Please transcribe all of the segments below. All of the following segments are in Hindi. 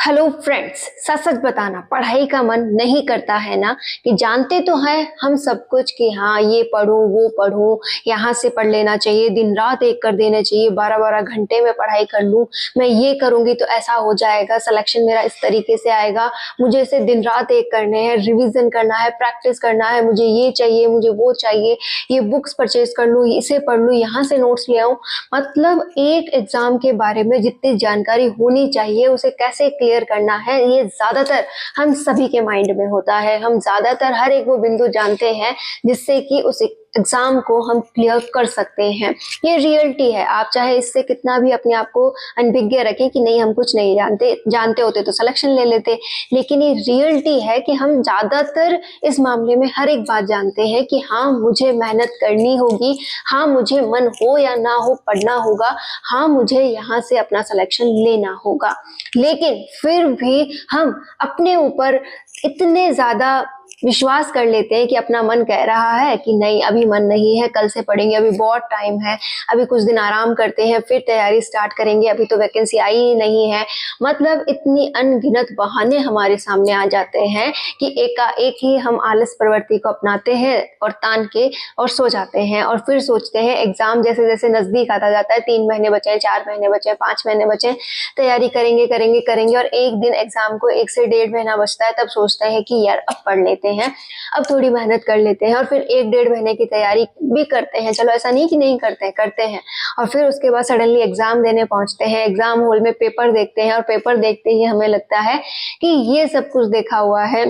हेलो फ्रेंड्स, सच सच बताना पढ़ाई का मन नहीं करता है ना। कि जानते तो हैं हम सब कुछ कि हाँ ये पढूं वो पढूं, यहाँ से पढ़ लेना चाहिए, दिन रात एक कर देना चाहिए, 12-12 घंटे में पढ़ाई कर लूं, मैं ये करूंगी तो ऐसा हो जाएगा, सिलेक्शन मेरा इस तरीके से आएगा, मुझे इसे दिन रात एक करने हैं, रिवीजन करना है, प्रैक्टिस करना है, मुझे ये चाहिए, मुझे वो चाहिए, ये बुक्स परचेज कर लूं, इसे पढ़ लूं, यहाँ से नोट्स ले आऊं। मतलब एक एग्जाम के बारे में जितनी जानकारी होनी चाहिए उसे कैसे क्लियर करना है, ये ज्यादातर हम सभी के माइंड में होता है। हम ज्यादातर हर एक वो बिंदु जानते हैं जिससे कि उस एग्जाम को हम क्लियर कर सकते हैं। ये रियलिटी है। आप चाहे इससे कितना भी अपने आप को अनभिज्ञ रखें कि नहीं हम कुछ नहीं जानते, जानते होते तो सिलेक्शन ले लेते, लेकिन ये रियलिटी है कि हम ज्यादातर इस मामले में हर एक बात जानते हैं कि हाँ मुझे मेहनत करनी होगी, हाँ मुझे मन हो या ना हो पढ़ना होगा, हाँ मुझे यहाँ से अपना सिलेक्शन लेना होगा। लेकिन फिर भी हम अपने ऊपर इतने ज्यादा विश्वास कर लेते हैं कि अपना मन कह रहा है कि नहीं अभी मन नहीं है, कल से पढ़ेंगे, अभी बहुत टाइम है, अभी कुछ दिन आराम करते हैं फिर तैयारी स्टार्ट करेंगे, अभी तो वैकेंसी आई ही नहीं है। मतलब इतनी अनगिनत बहाने हमारे सामने आ जाते हैं कि एकाएक ही हम आलस प्रवृत्ति को अपनाते हैं और तान के और सो जाते हैं। और फिर सोचते हैं एग्जाम जैसे जैसे नजदीक आता जाता है, 3 महीने बचे, 4 महीने बचे, 5 महीने बचे, तैयारी करेंगे करेंगे करेंगे और एक दिन एग्जाम को 1 से 1.5 महीना बचता है, तब सोचते हैं कि यार अब पढ़ लेते हैं, अब थोड़ी मेहनत कर लेते हैं, और फिर 1-1.5 महीने की तैयारी भी करते हैं। चलो ऐसा नहीं कि नहीं करते हैं, करते हैं। और फिर उसके बाद सडनली एग्जाम देने पहुंचते हैं, एग्जाम हॉल में पेपर देखते हैं और पेपर देखते ही हमें लगता है कि ये सब कुछ देखा हुआ है,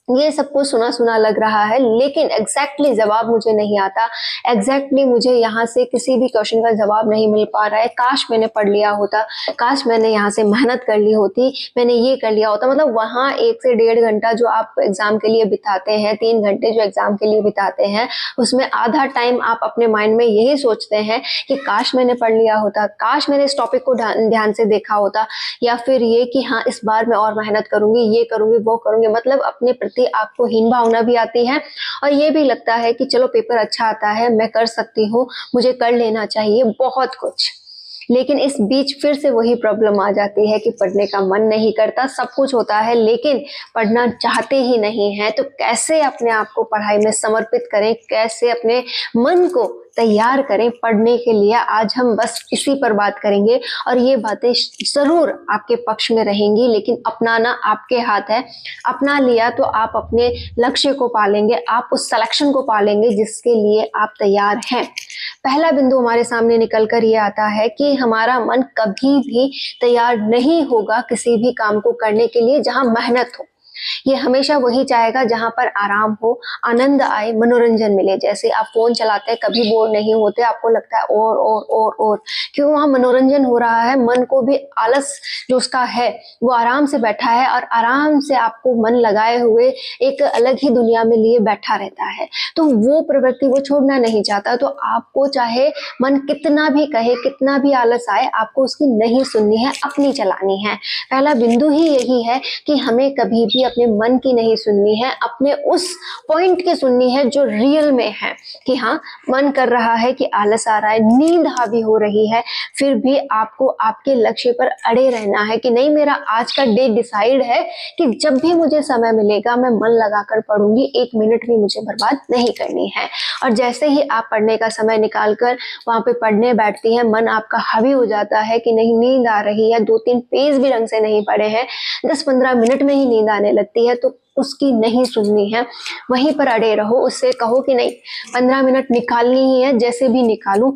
ये सब कुछ सुना सुना लग रहा है, लेकिन एग्जैक्टली जवाब मुझे नहीं आता, एग्जैक्टली मुझे यहाँ से किसी भी क्वेश्चन का जवाब नहीं मिल पा रहा है। काश मैंने पढ़ लिया होता, काश मैंने यहाँ से मेहनत कर ली होती, मैंने ये कर लिया होता। मतलब वहाँ 1 से 1.5 घंटा जो आप एग्जाम के लिए बिताते हैं, 3 घंटे जो एग्जाम के लिए बिताते हैं, उसमें आधा टाइम आप अपने माइंड में यही सोचते हैं कि काश मैंने पढ़ लिया होता, काश मैंने इस टॉपिक को ध्यान से देखा होता, या फिर ये कि हाँ इस बार मैं और मेहनत करूंगी, ये करूंगी वो करूंगी। मतलब अपने आपको हीन भावना भी आती है और ये भी लगता है कि चलो पेपर अच्छा आता है, मैं कर सकती हूँ, मुझे कर लेना चाहिए, बहुत कुछ। लेकिन इस बीच फिर से वही प्रॉब्लम आ जाती है कि पढ़ने का मन नहीं करता, सब कुछ होता है लेकिन पढ़ना चाहते ही नहीं है। तो कैसे अपने आप को पढ़ाई में समर्पित करें, कैसे अपने मन को तैयार करें पढ़ने के लिए, आज हम बस इसी पर बात करेंगे। और ये बातें जरूर आपके पक्ष में रहेंगी, लेकिन अपनाना आपके हाथ है। अपना लिया तो आप अपने लक्ष्य को पालेंगे, आप उस सिलेक्शन को पालेंगे जिसके लिए आप तैयार हैं। पहला बिंदु हमारे सामने निकल कर ये आता है कि हमारा मन कभी भी तैयार नहीं होगा किसी भी काम को करने के लिए जहां मेहनत हो। ये हमेशा वही चाहेगा जहां पर आराम हो, आनंद आए, मनोरंजन मिले। जैसे आप फोन चलाते हैं, कभी बोर नहीं होते, आपको लगता है और क्यों, वहां मनोरंजन हो रहा है, मन को भी आलस जो उसका है वो आराम से बैठा है और आराम से आपको मन लगाए हुए एक अलग ही दुनिया में लिए बैठा रहता है। तो वो प्रवृत्ति वो छोड़ना नहीं चाहता। तो आपको चाहे मन कितना भी कहे, कितना भी आलस आए, आपको उसकी नहीं सुननी है, अपनी चलानी है। पहला बिंदु ही यही है कि हमें कभी भी अपने मन की नहीं सुननी है, अपने उस पॉइंट की सुननी है जो रियल में है। कि हाँ मन कर रहा है, कि आलस आ रहा है, नींद हावी हो रही है, फिर भी आपको आपके लक्ष्य पर अड़े रहना है कि नहीं मेरा आज का डे डिसाइड है कि जब भी मुझे समय मिलेगा मैं मन लगाकर पढ़ूंगी, 1 मिनट भी मुझे बर्बाद नहीं करनी है। और जैसे ही आप पढ़ने का समय निकालकर वहां पे पढ़ने बैठती हैं, मन आपका हावी हो जाता है कि नहीं नींद आ रही है, 2-3 पेज भी ढंग से नहीं पढ़े हैं, 10-15 मिनट में ही नींद आने लगती है, तो उसकी नहीं सुननी है, वहीं पर अड़े रहो। उससे कहो कि नहीं 15 मिनट निकालनी ही है, जैसे भी निकालूं,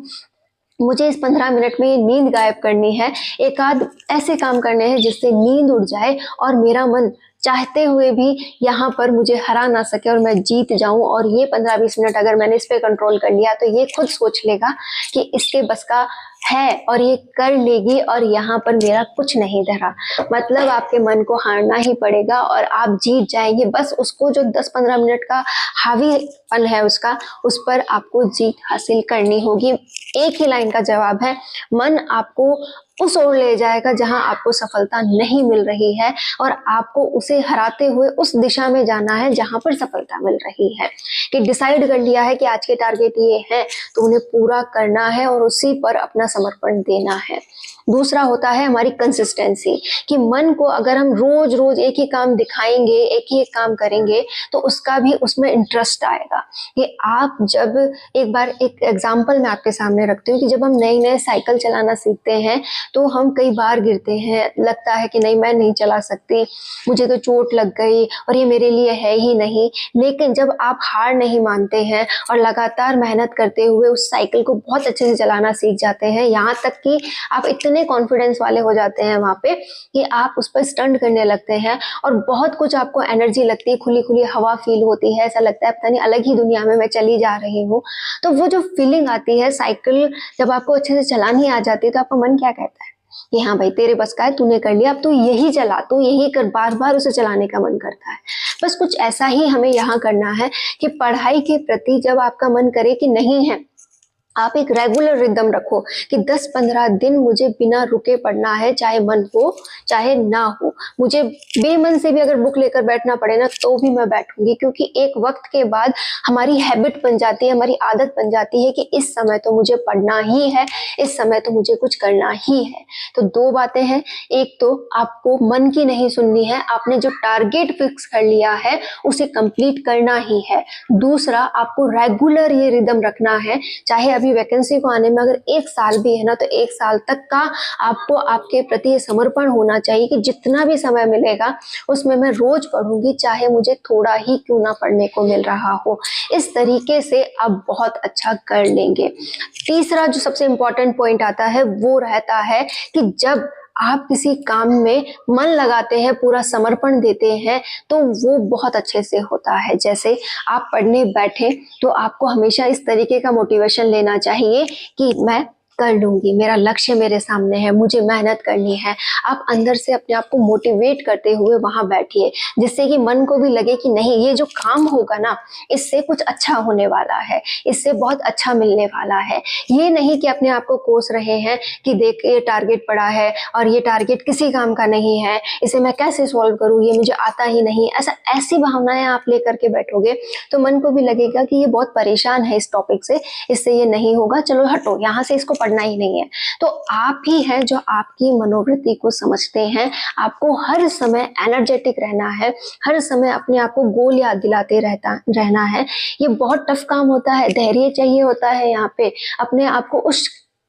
मुझे इस 15 मिनट में नींद गायब करनी है, एक आध ऐसे काम करने हैं जिससे नींद उड़ जाए और मेरा मन चाहते हुए भी यहाँ पर मुझे हरा ना सके और मैं जीत जाऊं। और ये 15-20 मिनट अगर मैंने इस पे कंट्रोल कर लिया तो ये खुद सोच लेगा कि इसके बस का है और ये कर लेगी और यहाँ पर मेरा कुछ नहीं धरा। मतलब आपके मन को हारना ही पड़ेगा और आप जीत जाएंगे। बस उसको जो 10-15 मिनट का हावीपन है उसका, उस पर आपको जीत हासिल करनी होगी। एक ही लाइन का जवाब है, मन आपको उस ओर ले जाएगा जहां आपको सफलता नहीं मिल रही है और आपको उसे हराते हुए उस दिशा में जाना है जहां पर सफलता मिल रही है। कि डिसाइड कर लिया है कि आज के टारगेट ये है तो उन्हें पूरा करना है और उसी पर अपना समर्पण देना है। दूसरा होता है हमारी कंसिस्टेंसी, कि मन को अगर हम रोज रोज एक ही काम दिखाएंगे, एक ही काम करेंगे, तो उसका भी उसमें इंटरेस्ट आएगा। कि आप जब एक बार एक एग्जांपल मैं आपके सामने रखती हूँ कि जब हम नए नए साइकिल चलाना सीखते हैं तो हम कई बार गिरते हैं, लगता है कि नहीं मैं नहीं चला सकती, मुझे तो चोट लग गई और ये मेरे लिए है ही नहीं। लेकिन जब आप हार नहीं मानते हैं और लगातार मेहनत करते हुए उस साइकिल को बहुत अच्छे से चलाना सीख जाते हैं, यहाँ तक कि आप इतने कॉन्फिडेंस वाले हो जाते हैं वहाँ पे कि आप उस पर स्टंट करने लगते हैं और बहुत कुछ आपको एनर्जी लगती है, खुली खुली हवा फील होती है, ऐसा लगता है पता नहीं अलग ही दुनिया में मैं चली जा रही हूँ। तो वो जो फीलिंग आती है साइकिल जब आपको अच्छे से चलानी आ जाती है तो आपका मन क्या कहता है कि हाँ भाई तेरे बस का है, तूने कर लिया, अब तू यही चला, तू यही कर, बार बार उसे चलाने का मन करता है। बस कुछ ऐसा ही हमें यहाँ करना है कि पढ़ाई के प्रति जब आपका मन करे कि नहीं है, आप एक रेगुलर रिदम रखो कि 10-15 दिन मुझे बिना रुके पढ़ना है, चाहे मन हो चाहे ना हो, मुझे बेमन से भी अगर बुक लेकर बैठना पड़े ना तो भी मैं बैठूंगी, क्योंकि एक वक्त के बाद हमारी हैबिट बन जाती है, हमारी आदत बन जाती है कि इस समय तो मुझे पढ़ना ही है, इस समय तो मुझे कुछ करना ही है। तो दो बातें हैं, एक तो आपको मन की नहीं सुननी है, आपने जो टारगेट फिक्स कर लिया है उसे कंप्लीट करना ही है। दूसरा, आपको रेगुलर ये रिदम रखना है, चाहे अभी वैकेंसी को आने में अगर 1 साल भी है ना तो 1 साल तक का आपको आपके प्रति समर्पण होना चाहिए कि जितना भी समय मिलेगा उसमें मैं रोज पढ़ूंगी, चाहे मुझे थोड़ा ही क्यों ना पढ़ने को मिल रहा हो। इस तरीके से आप बहुत अच्छा कर लेंगे। तीसरा जो सबसे इम्पोर्टेंट पॉइंट आता है वो रहता है कि जब आप किसी काम में मन लगाते हैं, पूरा समर्पण देते हैं, तो वो बहुत अच्छे से होता है। जैसे आप पढ़ने बैठे तो आपको हमेशा इस तरीके का मोटिवेशन लेना चाहिए कि मैं कर लूंगी, मेरा लक्ष्य मेरे सामने है, मुझे मेहनत करनी है। आप अंदर से अपने आप को मोटिवेट करते हुए वहां बैठिए, जिससे कि मन को भी लगे कि नहीं ये जो काम होगा ना इससे कुछ अच्छा होने वाला है, इससे बहुत अच्छा मिलने वाला है। ये नहीं कि अपने आप को कोस रहे हैं कि देख ये टारगेट पड़ा है और ये टारगेट किसी काम का नहीं है, इसे मैं कैसे सॉल्व करूँ, ये मुझे आता ही नहीं, ऐसी भावनाएं आप लेकर के बैठोगे तो मन को भी लगेगा कि ये बहुत परेशान है इस टॉपिक से, इससे ये नहीं होगा, चलो हटो यहाँ से, इसको पढ़ना ही नहीं है। तो आप ही हैं जो आपकी मनोवृत्ति को समझते हैं। आपको हर समय एनर्जेटिक रहना है, हर समय अपने आप को गोल याद दिलाते रहना है। ये बहुत टफ काम होता है, धैर्य चाहिए होता है, यहाँ पे अपने आप को उस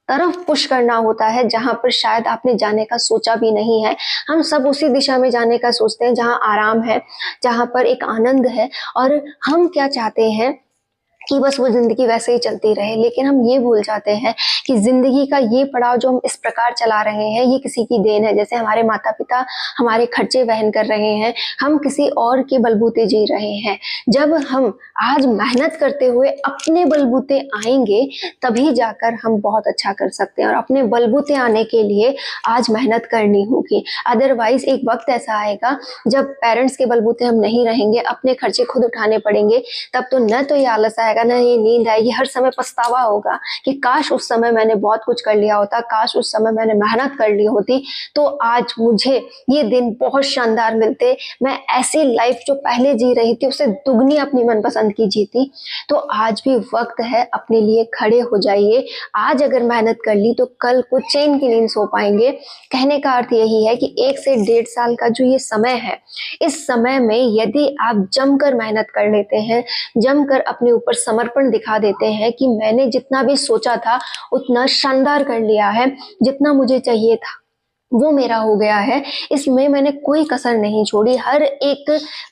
तरफ पुश करना होता है जहां पर शायद आपने जाने का सोचा भी नहीं है। हम सब उसी दिशा में जाने का सोचते हैं जहां आराम है, जहां पर एक आनंद है, और हम क्या चाहते हैं कि बस वो जिंदगी वैसे ही चलती रहे। लेकिन हम ये भूल जाते हैं कि जिंदगी का ये पड़ाव जो हम इस प्रकार चला रहे हैं ये किसी की देन है। जैसे हमारे माता पिता हमारे खर्चे वहन कर रहे हैं, हम किसी और के बलबूते जी रहे हैं। जब हम आज मेहनत करते हुए अपने बलबूते आएंगे तभी जाकर हम बहुत अच्छा कर सकते हैं, और अपने बलबूते आने के लिए आज मेहनत करनी होगी। अदरवाइज एक वक्त ऐसा आएगा जब पेरेंट्स के बलबूते हम नहीं रहेंगे, अपने खर्चे खुद उठाने पड़ेंगे, तब तो न तो ये आलस आएगा ना ये नींद आएगी, हर समय पछतावा होगा कि काश उस समय मैंने बहुत कुछ कर लिया होता, काश उस समय मैंने मेहनत कर ली होती तो आज मुझे ये दिन बहुत शानदार मिलते, मैं ऐसी लाइफ जो पहले जी रही थी उससे दुगनी अपनी मनपसंद की जीती। तो आज भी वक्त है, अपने लिए खड़े हो जाइए। आज अगर मेहनत कर ली तो कल को चैन की नींद सो पाएंगे। कहने का अर्थ यही है कि 1 से 1.5 साल का जो ये समय है, इस समय में यदि आप जमकर मेहनत कर लेते हैं, जमकर अपने ऊपर समर्पण दिखा देते हैं कि मैंने जितना भी सोचा था उतना शानदार कर लिया है, जितना मुझे चाहिए था वो मेरा हो गया है, इसमें मैंने कोई कसर नहीं छोड़ी, हर एक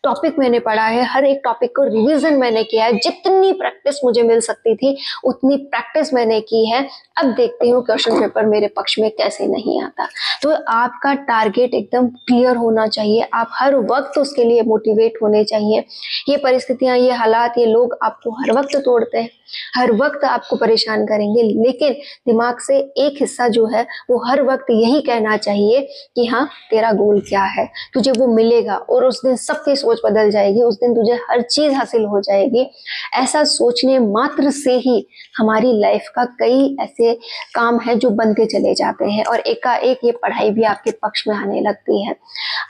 टॉपिक मैंने पढ़ा है, हर एक टॉपिक को रिवीजन मैंने किया है, जितनी प्रैक्टिस मुझे मिल सकती थी उतनी प्रैक्टिस मैंने की है। अब देखती हूँ क्वेश्चन पेपर मेरे पक्ष में कैसे नहीं आता। तो आपका टारगेट एकदम क्लियर होना चाहिए, आप हर वक्त उसके लिए मोटिवेट होने चाहिए। ये परिस्थितियां, ये हालात, ये लोग आपको हर वक्त तोड़ते हैं, हर वक्त आपको परेशान करेंगे, लेकिन दिमाग से एक हिस्सा जो है वो हर वक्त यही कहना चाहिए कि हाँ तेरा गोल क्या है, तुझे वो मिलेगा, और उस दिन सबकी सोच बदल जाएगी, उस दिन तुझे हर चीज हासिल हो जाएगी। ऐसा सोचने मात्र से ही हमारी लाइफ का कई ऐसे काम है जो बनते चले जाते हैं और एकाएक ये पढ़ाई भी आपके पक्ष में आने लगती है।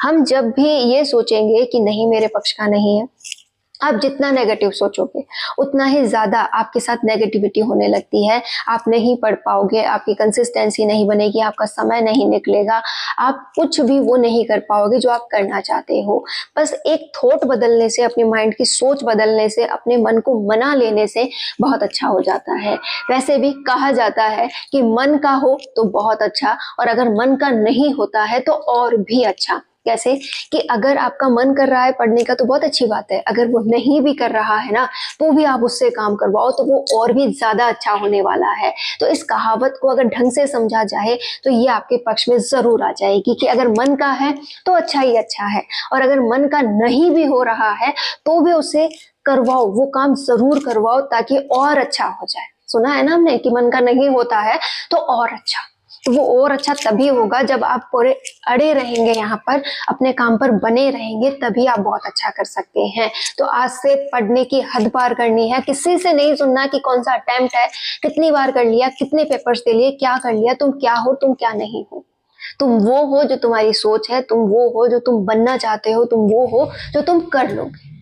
हम जब भी ये सोचेंगे कि नहीं मेरे पक्ष का नहीं है, आप जितना नेगेटिव सोचोगे उतना ही ज़्यादा आपके साथ नेगेटिविटी होने लगती है। आप नहीं पढ़ पाओगे, आपकी कंसिस्टेंसी नहीं बनेगी, आपका समय नहीं निकलेगा, आप कुछ भी वो नहीं कर पाओगे जो आप करना चाहते हो। बस एक थॉट बदलने से, अपने माइंड की सोच बदलने से, अपने मन को मना लेने से बहुत अच्छा हो जाता है। वैसे भी कहा जाता है कि मन का हो तो बहुत अच्छा, और अगर मन का नहीं होता है तो और भी अच्छा। कैसे? कि अगर आपका मन कर रहा है पढ़ने का तो बहुत अच्छी बात है, अगर वो नहीं भी कर रहा है ना तो भी आप उससे काम करवाओ तो वो और भी ज़्यादा अच्छा होने वाला है। तो इस कहावत को अगर ढंग से समझा जाए तो ये आपके पक्ष में ज़रूर आ जाएगी कि अगर मन का है तो अच्छा ही अच्छा है, और अगर मन का नहीं भी हो रहा है तो भी उसे करवाओ, वो काम ज़रूर करवाओ ताकि और अच्छा हो जाए। सुना है ना हमने कि मन का नहीं होता है तो और अच्छा, तो वो और अच्छा तभी होगा जब आप पूरे अड़े रहेंगे, यहाँ पर अपने काम पर बने रहेंगे, तभी आप बहुत अच्छा कर सकते हैं। तो आज से पढ़ने की हद पार करनी है, किसी से नहीं सुनना कि कौन सा अटेम्प्ट है, कितनी बार कर लिया, कितने पेपर्स दे लिए, क्या कर लिया, तुम क्या हो, तुम क्या नहीं हो। तुम वो हो जो तुम्हारी सोच है, तुम वो हो जो तुम बनना चाहते हो, तुम वो हो जो तुम कर लोगे।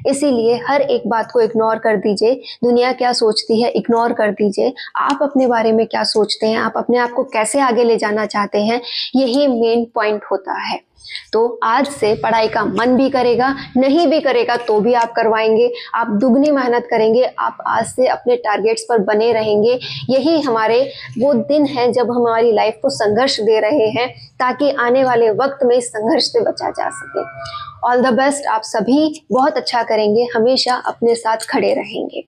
इसीलिए हर एक बात को इग्नोर कर दीजिए, दुनिया क्या सोचती है इग्नोर कर दीजिए, आप अपने बारे में क्या सोचते हैं, आप अपने आप को कैसे आगे ले जाना चाहते हैं, यही मेन पॉइंट होता है। तो आज से पढ़ाई का मन भी करेगा, नहीं भी करेगा तो भी आप करवाएंगे, आप दुगनी मेहनत करेंगे, आप आज से अपने टारगेट्स पर बने रहेंगे। यही हमारे वो दिन हैं जब हम हमारी लाइफ को संघर्ष दे रहे हैं, ताकि आने वाले वक्त में इस संघर्ष से बचा जा सके। ऑल द बेस्ट, आप सभी बहुत अच्छा करेंगे, हमेशा अपने साथ खड़े रहेंगे।